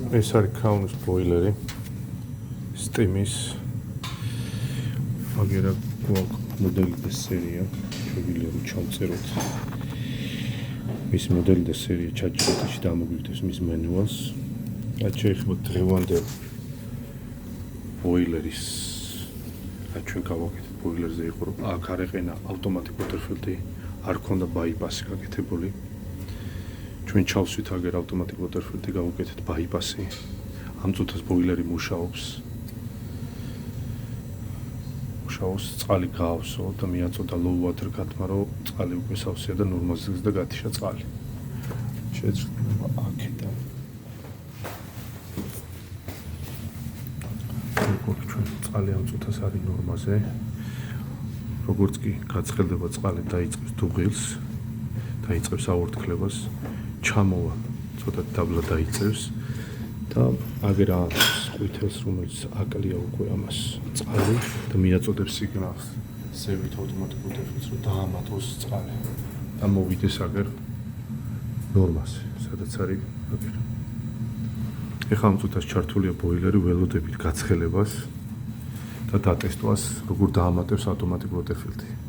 ეს არის ქაუნის ბოილერი სტიმის აგერა გვაქვს მოდელი და სერია შეგვიძლია რომ ჩავწეროთ მის მოდელი და სერია ChatGPT-ში დამოგვიგდეს მის მენუალს რაც შეეხება დღევანდელ ბოილერის რაც ჩვენ გავაკეთეთ ბოილერზე იყო რომ აქ არ ეყენა ავტომატი water-filter არ ქონდა bypass გაკეთებული ჩვენ ჩავსვით აგერ ავტომატი water-filter გავუკეთეთ bypass-ი ამ წუთას ბოილერი მუშაობს წყალი გაავსო და მიაწოდა low water გათმა რომ წყალი უკვე სავსეა და ნორმალზე და გათიშა წყალი შეძრდება აქედან წყალი ამ წუთას არის ნორმაზე როგორც კი გაცხელდება წყალი დაიწყებს დუღილს დაიწყებს აორთქლებას ჩამოვა ცოტა დაბლა დაიწევს და აგერ ყვითელს რომელიც აკლია უკვე ამას წყალი და მიაწოდებს სიგნალს სევით ავტომატურ water-filter-ს რომ დაამატოს წყალი და მოვიდეს აგერ ნორმაზე სადაც არის აგერ ეხლა ამ წუთას ჩართულია ბოილერი ველოდებით გაცხელებას და დატესტვას როგორ დაამატებს ავტომატურ water-filter-ს